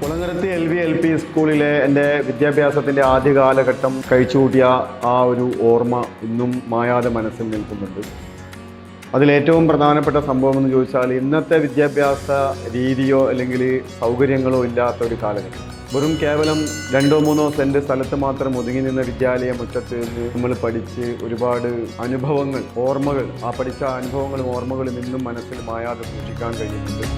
കുളങ്ങരത്തി LV സ്കൂളിലെ എൻ്റെ വിദ്യാഭ്യാസത്തിൻ്റെ ആദ്യ കാലഘട്ടം കഴിച്ചുകൂട്ടിയ ആ ഒരു ഓർമ്മ ഇന്നും മായാതെ മനസ്സിൽ നിൽക്കുന്നുണ്ട്. അതിലേറ്റവും പ്രധാനപ്പെട്ട സംഭവം എന്ന് ചോദിച്ചാൽ ഇന്നത്തെ വിദ്യാഭ്യാസ രീതിയോ അല്ലെങ്കിൽ സൗകര്യങ്ങളോ ഇല്ലാത്ത ഒരു കാലഘട്ടം. വെറും കേവലം 2-3 സെൻറ്റ് സ്ഥലത്ത് മാത്രം ഒതുങ്ങി നിന്ന വിദ്യാലയ മുറ്റത്ത് നിന്ന് നമ്മൾ പഠിച്ച് ഒരുപാട് അനുഭവങ്ങൾ, ഓർമ്മകൾ, ആ പഠിച്ച അനുഭവങ്ങളും ഓർമ്മകളും ഇന്നും മനസ്സിൽ മായാതെ സൂക്ഷിക്കാൻ കഴിയുന്നുണ്ട്.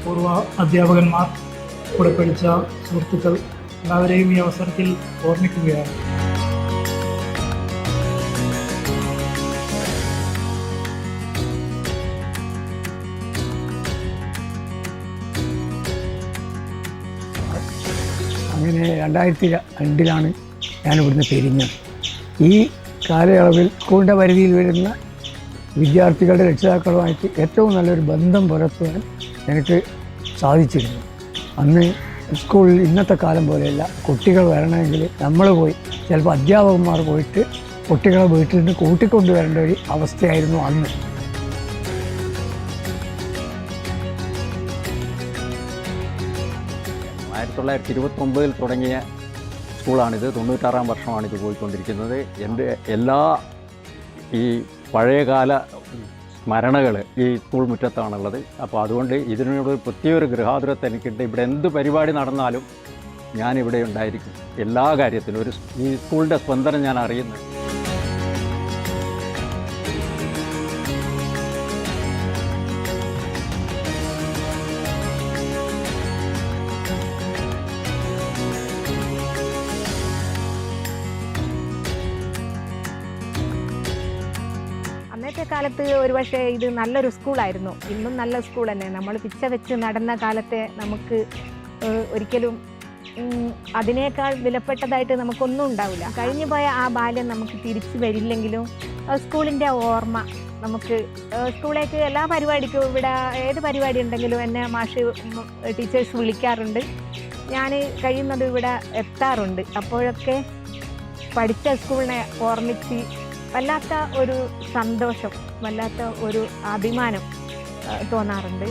പൂർവ്വ അധ്യാപകന്മാർ, കൂടെ പഠിച്ച സുഹൃത്തുക്കൾ എല്ലാവരെയും ഈ അവസരത്തിൽ ഓർമ്മിക്കുകയാണ്. അങ്ങനെ 2002 ഞാനിവിടുന്ന് പിരിഞ്ഞത്. ഈ കാലയളവിൽ സ്കൂളിൻ്റെ പരിധിയിൽ വരുന്ന വിദ്യാർത്ഥികളുടെ രക്ഷിതാക്കളുമായിട്ട് ഏറ്റവും നല്ലൊരു ബന്ധം പുലർത്തുവാൻ എനിക്ക് സാധിച്ചിരുന്നു. അന്ന് സ്കൂളിൽ ഇന്നത്തെ കാലം പോലെയല്ല. കുട്ടികൾ വരണമെങ്കിൽ നമ്മൾ പോയി, ചിലപ്പോൾ അധ്യാപകന്മാർ പോയിട്ട് കുട്ടികളെ വീട്ടിൽ നിന്ന് കൂട്ടിക്കൊണ്ടുവരേണ്ട ഒരു അവസ്ഥയായിരുന്നു അന്ന്. ആയിരത്തി 1929 തുടങ്ങിയ സ്കൂളാണിത്. 96-ാം വർഷമാണിത് പോയിക്കൊണ്ടിരിക്കുന്നത്. എൻ്റെ എല്ലാ ഈ പഴയകാല സ്മരണകൾ ഈ സ്കൂൾ മുറ്റത്താണുള്ളത്. അപ്പോൾ അതുകൊണ്ട് ഇതിനോട് പ്രത്യേക ഒരു ഗൃഹാതുരത എനിക്കുണ്ട്. ഇവിടെ എന്ത് പരിപാടി നടന്നാലും ഞാനിവിടെ ഉണ്ടായിരിക്കും. എല്ലാ കാര്യത്തിലും ഈ സ്കൂളിൻ്റെ സ്പന്ദനം ഞാൻ അറിയുന്നുണ്ട്. അന്നത്തെ കാലത്ത് ഒരുപക്ഷെ ഇത് നല്ലൊരു സ്കൂളായിരുന്നു. ഇന്നും നല്ല സ്കൂൾ തന്നെ. നമ്മൾ പിച്ച വെച്ച് നടന്ന കാലത്തെ നമുക്ക് ഒരിക്കലും അതിനേക്കാൾ വിലപ്പെട്ടതായിട്ട് നമുക്കൊന്നും ഉണ്ടാവില്ല. കഴിഞ്ഞു പോയ ആ ബാല്യം നമുക്ക് തിരിച്ചു വരില്ലെങ്കിലും സ്കൂളിൻ്റെ ഓർമ്മ നമുക്ക് സ്കൂളിലേക്ക് എല്ലാ പരിപാടിക്കും, ഇവിടെ ഏത് പരിപാടി ഉണ്ടെങ്കിലും എന്നെ ടീച്ചേഴ്സ് വിളിക്കാറുണ്ട്. ഞാൻ കഴിയുന്നത് ഇവിടെ എത്താറുണ്ട്. അപ്പോഴൊക്കെ പഠിച്ച സ്കൂളിനെ ഓർമ്മിച്ച് വല്ലാത്ത ഒരു സന്തോഷം, വല്ലാത്ത ഒരു അഭിമാനം തോന്നാറുണ്ട്.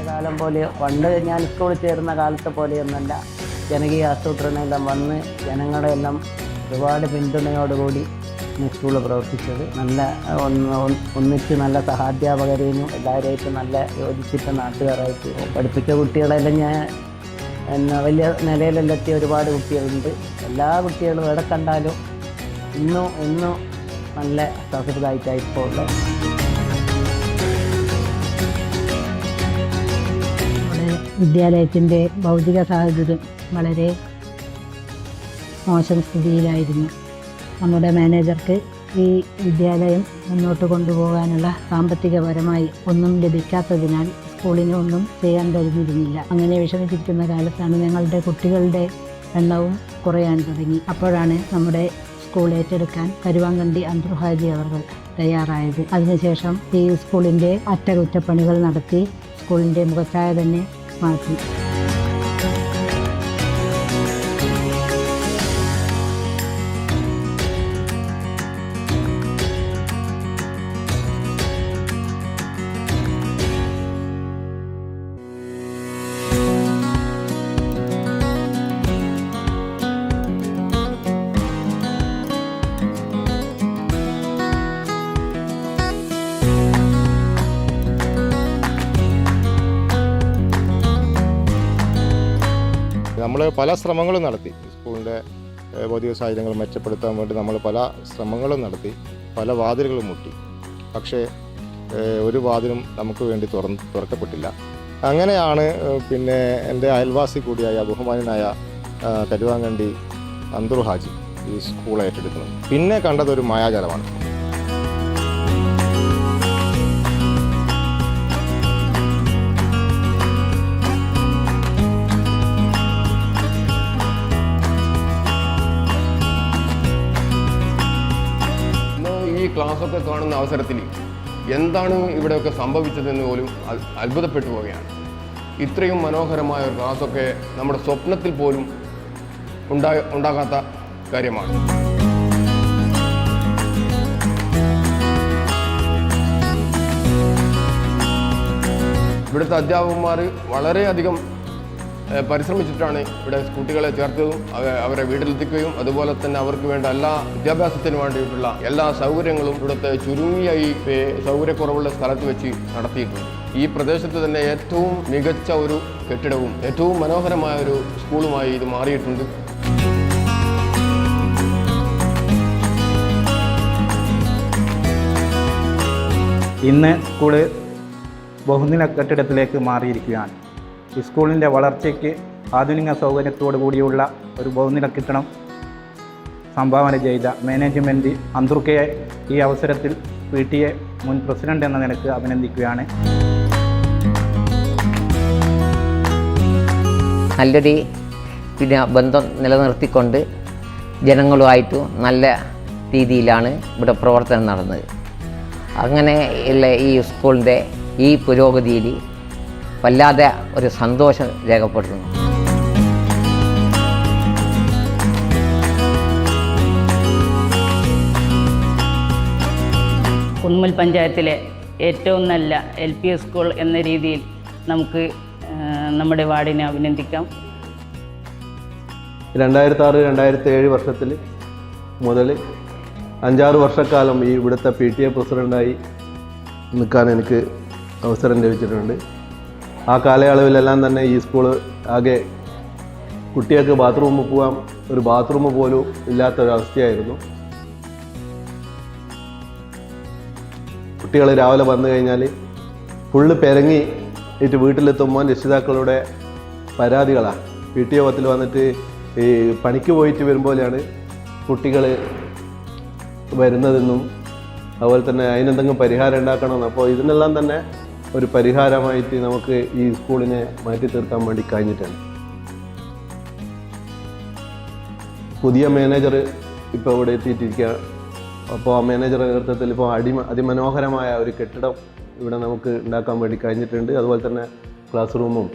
കാലം പോലെ പണ്ട് ഞാൻ സ്കൂളിൽ ചേർന്ന കാലത്തെ പോലെയൊന്നല്ല. ജനകീയ ആസൂത്രണമെല്ലാം വന്ന് ജനങ്ങളെല്ലാം ഒരുപാട് പിന്തുണയോടുകൂടി സ്കൂൾ പ്രവർത്തിച്ചത്. നല്ല ഒന്നിച്ച് നല്ല സഹാധ്യാപകരെയും എല്ലാവരെയായിട്ടും നല്ല യോജിച്ചിട്ട് നാട്ടുകാരായിട്ട് പഠിപ്പിച്ച കുട്ടികളെല്ലാം ഞാൻ വലിയ നിലയിലെല്ലാം എത്തിയ ഒരുപാട് കുട്ടികളുണ്ട്. എല്ലാ കുട്ടികളും എവിടെ കണ്ടാലും ഇന്നും നല്ല സൗഹൃദമായിട്ടാണ് ഇപ്പോൾ ഉള്ളത്. നമ്മുടെ വിദ്യാലയത്തിൻ്റെ ഭൗതിക സാഹചര്യം വളരെ മോശം സ്ഥിതിയിലായിരുന്നു. നമ്മുടെ മാനേജർക്ക് ഈ വിദ്യാലയം മുന്നോട്ട് കൊണ്ടുപോകാനുള്ള സാമ്പത്തികപരമായി ഒന്നും ലഭിക്കാത്തതിനാൽ സ്കൂളിന് ഒന്നും ചെയ്യാൻ കഴിഞ്ഞിരുന്നില്ല. അങ്ങനെ വിഷമിച്ചിരിക്കുന്ന കാലത്താണ് ഞങ്ങളുടെ കുട്ടികളുടെ എണ്ണവും കുറയാൻ തുടങ്ങി. അപ്പോഴാണ് നമ്മുടെ സ്കൂൾ ഏറ്റെടുക്കാൻ കരുവാങ്കണ്ടി അന്തർഹാജി അവർ തയ്യാറായത്. അതിനുശേഷം ഈ സ്കൂളിൻ്റെ അറ്റകുറ്റപ്പണികൾ നടത്തി സ്കൂളിൻ്റെ മുഖച്ഛായ തന്നെ മാറ്റി. നമ്മൾ പല ശ്രമങ്ങളും നടത്തി. സ്കൂളിൻ്റെ ഭൗതിക സാഹചര്യങ്ങൾ മെച്ചപ്പെടുത്താൻ വേണ്ടി നമ്മൾ പല ശ്രമങ്ങളും നടത്തി, പല വാതിലുകളും മുട്ടി. പക്ഷേ ഒരു വാതിലും നമുക്ക് വേണ്ടി തുറക്കപ്പെട്ടില്ല. അങ്ങനെയാണ് പിന്നെ എൻ്റെ അയൽവാസി കൂടിയായ ബഹുമാനായ കരുവാങ്കണ്ടി അന്തർഹാജി ഈ സ്കൂൾ ഏറ്റെടുക്കുന്നത്. പിന്നെ കണ്ടതൊരു മായാജാലമാണ്. ക്ലാസ്സൊക്കെ കാണുന്ന അവസരത്തിൽ എന്താണ് ഇവിടെയൊക്കെ സംഭവിച്ചതെന്ന് പോലും അത്ഭുതപ്പെട്ടു പോവുകയാണ്. ഇത്രയും മനോഹരമായ ഒരു ക്ലാസ്സൊക്കെ നമ്മുടെ സ്വപ്നത്തിൽ പോലും ഉണ്ടാകാത്ത കാര്യമാണ്. ഇവിടുത്തെ അധ്യാപകന്മാർ വളരെയധികം പരിശ്രമിച്ചിട്ടാണ് ഇവിടെ കുട്ടികളെ ചേർത്തതും അവരെ വീട്ടിലെത്തിക്കുകയും അതുപോലെ തന്നെ അവർക്ക് വേണ്ട എല്ലാ വിദ്യാഭ്യാസത്തിന് വേണ്ടിയിട്ടുള്ള എല്ലാ സൗകര്യങ്ങളും ഇവിടുത്തെ ചുരുങ്ങിയ ഈ സൗകര്യക്കുറവുള്ള സ്ഥലത്ത് വെച്ച് നടത്തിയിട്ടുണ്ട്. ഈ പ്രദേശത്ത് തന്നെ ഏറ്റവും മികച്ച ഒരു കെട്ടിടവും ഏറ്റവും മനോഹരമായ ഒരു സ്കൂളുമായി ഇത് മാറിയിട്ടുണ്ട്. ഇന്ന് സ്കൂള് ബഹുനില കെട്ടിടത്തിലേക്ക് മാറിയിരിക്കുകയാണ്. ഈ സ്കൂളിൻ്റെ വളർച്ചയ്ക്ക് ആധുനിക സൗകര്യത്തോടു കൂടിയുള്ള ഒരു ബഹുനില കെട്ടിടം സംഭാവന ചെയ്ത മാനേജ്മെൻറ്റ് അന്തൂർക്കയെ ഈ അവസരത്തിൽ PTA മുൻ പ്രസിഡന്റ് എന്ന നിലയ്ക്ക് അഭിനന്ദിക്കുകയാണ്. നല്ലൊരു ബന്ധം നിലനിർത്തിക്കൊണ്ട് ജനങ്ങളുമായിട്ട് നല്ല രീതിയിലാണ് ഇവിടെ പ്രവർത്തനം നടന്നത്. അങ്ങനെയുള്ള ഈ സ്കൂളിൻ്റെ ഈ പുരോഗതിയിൽ വല്ലാതെ ഒരു സന്തോഷം രേഖപ്പെടുത്തുന്നു. കുന്നുമ്മൽ പഞ്ചായത്തിലെ ഏറ്റവും നല്ല LP സ്കൂൾ എന്ന രീതിയിൽ നമുക്ക് നമ്മുടെ വാർഡിനെ അഭിനന്ദിക്കാം. 2006-2007 വർഷത്തിൽ മുതൽ 5-6 വർഷക്കാലം ഈ ഇവിടുത്തെ PTA പ്രസിഡൻ്റായി നിൽക്കാൻ എനിക്ക് അവസരം ലഭിച്ചിട്ടുണ്ട്. ആ കാലയളവിലെല്ലാം തന്നെ ഈ സ്കൂൾ ആകെ കുട്ടികൾക്ക് ബാത്റൂമിൽ പോകാൻ ഒരു ബാത്റൂം പോലും ഇല്ലാത്തൊരവസ്ഥയായിരുന്നു. കുട്ടികൾ രാവിലെ വന്നു കഴിഞ്ഞാൽ ഫുള്ള് പെരങ്ങി വീട്ടിലെത്തുമ്പോൾ രക്ഷിതാക്കളുടെ പരാതികളാണ്. PTA ഓഫീസിൽ വന്നിട്ട് ഈ പണിക്ക് പോയിട്ട് വരുമ്പോഴാണ് കുട്ടികൾ വരുന്നതെന്നും അതുപോലെ തന്നെ അതിനെന്തെങ്കിലും പരിഹാരം ഉണ്ടാക്കണമെന്ന്. അപ്പോൾ ഇതിനെല്ലാം തന്നെ ഒരു പരിഹാരമായിട്ട് നമുക്ക് ഈ സ്കൂളിനെ മാറ്റി തീർക്കാൻ വേണ്ടി കഴിഞ്ഞിട്ടാണ്. പുതിയ മാനേജർ ഇപ്പോൾ ഇവിടെ എത്തിയിട്ടിരിക്കുക. അപ്പോൾ ആ മാനേജറുടെ നേതൃത്വത്തിൽ ഇപ്പോൾ അതിമനോഹരമായ ഒരു കെട്ടിടം ഇവിടെ നമുക്ക് ഉണ്ടാക്കാൻ വേണ്ടി കഴിഞ്ഞിട്ടുണ്ട്. അതുപോലെ തന്നെ ക്ലാസ് റൂമും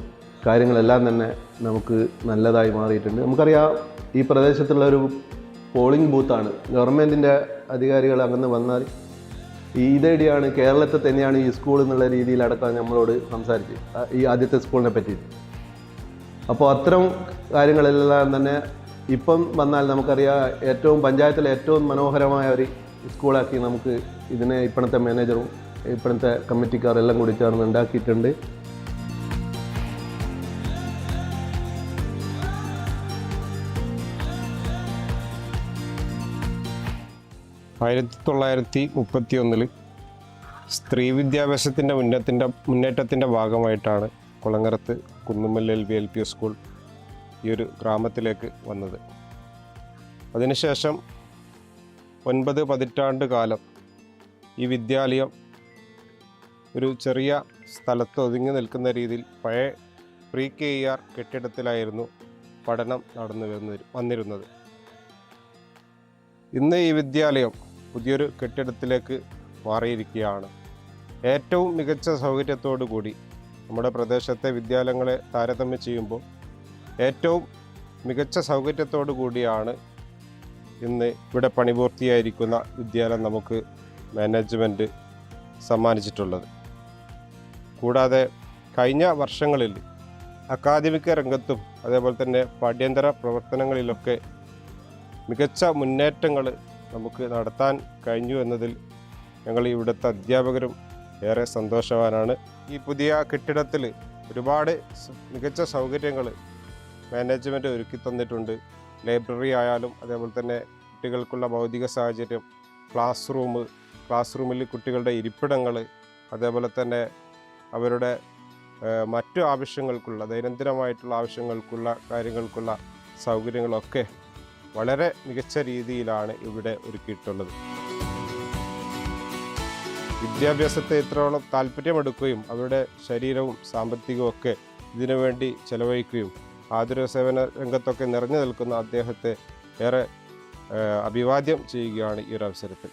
കാര്യങ്ങളെല്ലാം തന്നെ നമുക്ക് നല്ലതായി മാറിയിട്ടുണ്ട്. നമുക്കറിയാം ഈ പ്രദേശത്തുള്ള ഒരു പോളിംഗ് ബൂത്താണ്. ഗവൺമെൻറ്റിൻ്റെ അധികാരികൾ അങ്ങനെ വന്നാൽ ഇതേടിയാണ് കേരളത്തിൽ തന്നെയാണ് ഈ സ്കൂൾ എന്നുള്ള രീതിയിലടക്കം നമ്മളോട് സംസാരിച്ച് ഈ ആദ്യത്തെ സ്കൂളിനെ പറ്റി. അപ്പോൾ അത്തരം കാര്യങ്ങളെല്ലാം തന്നെ ഇപ്പം വന്നാൽ നമുക്കറിയാം പഞ്ചായത്തിലെ ഏറ്റവും മനോഹരമായ ഒരു സ്കൂളാക്കി നമുക്ക് ഇതിനെ ഇപ്പോഴത്തെ മാനേജറും ഇപ്പോഴത്തെ കമ്മിറ്റിക്കാരെല്ലാം കൂടി ചേർന്ന് ഉണ്ടാക്കിയിട്ടുണ്ട്. ആയിരത്തി 1931 സ്ത്രീ വിദ്യാഭ്യാസത്തിൻ്റെ മുന്നേറ്റത്തിൻ്റെ ഭാഗമായിട്ടാണ് കുളങ്ങരത്ത് കുന്നുമ്മൽ LP സ്കൂൾ ഈ ഒരു ഗ്രാമത്തിലേക്ക് വന്നത്. അതിനുശേഷം 9 പതിറ്റാണ്ട് കാലം ഈ വിദ്യാലയം ഒരു ചെറിയ സ്ഥലത്ത് ഒതുങ്ങി നിൽക്കുന്ന രീതിയിൽ പഴയ pre-KER കെട്ടിടത്തിലായിരുന്നു പഠനം വന്നിരുന്നത്. ഇന്ന് ഈ വിദ്യാലയം പുതിയൊരു കെട്ടിടത്തിലേക്ക് മാറിയിരിക്കുകയാണ്. ഏറ്റവും മികച്ച സൗകര്യത്തോടു കൂടി നമ്മുടെ പ്രദേശത്തെ വിദ്യാലയങ്ങളെ താരതമ്യം ചെയ്യുമ്പോൾ ഏറ്റവും മികച്ച സൗകര്യത്തോടു കൂടിയാണ് ഇന്ന് ഇവിടെ പണിപൂർത്തിയായിരിക്കുന്ന വിദ്യാലയം നമുക്ക് മാനേജ്മെൻറ്റ് സമ്മാനിച്ചിട്ടുള്ളത്. കൂടാതെ കഴിഞ്ഞ വർഷങ്ങളിൽ അക്കാദമിക രംഗത്തും അതേപോലെ തന്നെ പാഠ്യേതര പ്രവർത്തനങ്ങളിലൊക്കെ മികച്ച മുന്നേറ്റങ്ങൾ നമുക്ക് നടത്താൻ കഴിഞ്ഞു എന്നതിൽ ഞങ്ങൾ ഇവിടുത്തെ അധ്യാപകരും ഏറെ സന്തോഷവാനാണ്. ഈ പുതിയ കെട്ടിടത്തിൽ ഒരുപാട് മികച്ച സൗകര്യങ്ങൾ മാനേജ്മെൻറ്റ് ഒരുക്കി തന്നിട്ടുണ്ട്. ലൈബ്രറി ആയാലും അതേപോലെ തന്നെ കുട്ടികൾക്കുള്ള ഭൗതിക സാഹചര്യം, ക്ലാസ് റൂമിൽ കുട്ടികളുടെ ഇരിപ്പിടങ്ങൾ, അതേപോലെ തന്നെ അവരുടെ മറ്റു ആവശ്യങ്ങൾക്കുള്ള ദൈനംദിനമായിട്ടുള്ള ആവശ്യങ്ങൾക്കുള്ള കാര്യങ്ങൾക്കുള്ള സൗകര്യങ്ങളൊക്കെ വളരെ മികച്ച രീതിയിലാണ് ഇവിടെ ഒരുക്കിയിട്ടുള്ളത്. വിദ്യാഭ്യാസത്തെ ഇത്രയോളം താല്പര്യമെടുക്കുകയും അവരുടെ ശരീരവും സാമ്പത്തികവും ഒക്കെ ഇതിനുവേണ്ടി ചെലവഴിക്കുകയും ആതുര സേവന രംഗത്തൊക്കെ നിറഞ്ഞു നിൽക്കുന്ന അദ്ദേഹത്തെ ഏറെ അഭിവാദ്യം ചെയ്യുകയാണ് ഈ ഒരു അവസരത്തിൽ.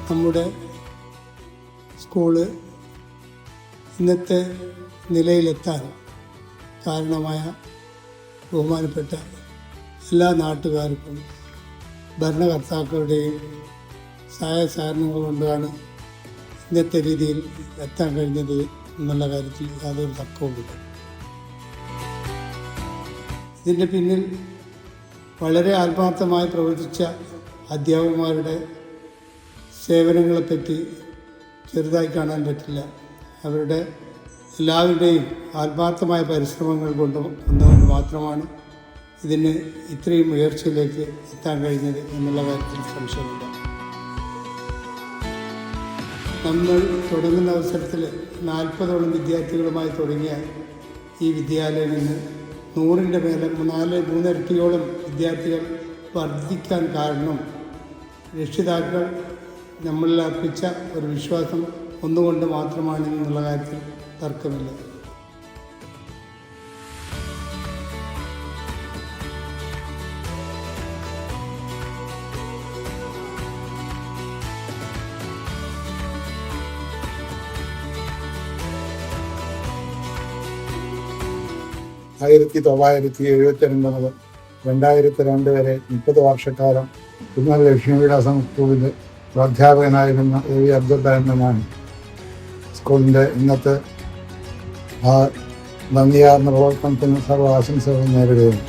നമ്മുടെ സ്കൂള് ഇന്നത്തെ നിലയിലെത്താൻ കാരണമായ ബഹുമാനപ്പെട്ട എല്ലാ നാട്ടുകാർക്കും ഭരണകർത്താക്കളുടെയും സഹായ സഹകരണങ്ങൾ കൊണ്ടാണ് ഇന്നത്തെ രീതിയിൽ എത്താൻ കഴിഞ്ഞത് എന്നുള്ള കാര്യത്തിൽ യാതൊരു തർക്കവുമില്ല. ഇതിൻ്റെ പിന്നിൽ വളരെ ആത്മാർത്ഥമായി പ്രവർത്തിച്ച അധ്യാപകന്മാരുടെ സേവനങ്ങളെപ്പറ്റി ചെറുതായി കാണാൻ പറ്റില്ല. അവരുടെ എല്ലാവരുടെയും ആത്മാർത്ഥമായ പരിശ്രമങ്ങൾ കൊണ്ടുവന്നുകൊണ്ട് മാത്രമാണ് ഇതിന് ഇത്രയും ഉയർച്ചയിലേക്ക് എത്താൻ കഴിഞ്ഞത് എന്നുള്ള കാര്യത്തിൽ സംശയമില്ല. നമ്മൾ തുടങ്ങുന്ന അവസരത്തിൽ 40ഓളം വിദ്യാർത്ഥികളുമായി തുടങ്ങിയ ഈ വിദ്യാലയം ഇന്ന് 100ൻ്റെ മേലെ 3 ഇരട്ടിയോളം വിദ്യാർത്ഥികൾ വർദ്ധിക്കാൻ കാരണം രക്ഷിതാക്കൾ നമ്മളിൽ അർപ്പിച്ച ഒരു വിശ്വാസം ഒന്നുകൊണ്ട് മാത്രമാണ് എന്നുള്ള കാര്യത്തിൽ തർക്കമില്ല. ആയിരത്തി 1979 മുതൽ 2002 വരെ 30 വർഷക്കാലം കുന്നൽ ലക്ഷ്മീവിലാസം സ്കൂളിൽ അധ്യാപകനായിരുന്ന എ വി അബ്ദുൽ സ്കൂളിൻ്റെ ഇന്നത്തെ ആ നന്ദിയാർന്ന പ്രവർത്തനത്തിന് സർവ്വ ആശംസകൾ നേരുകയാണ്.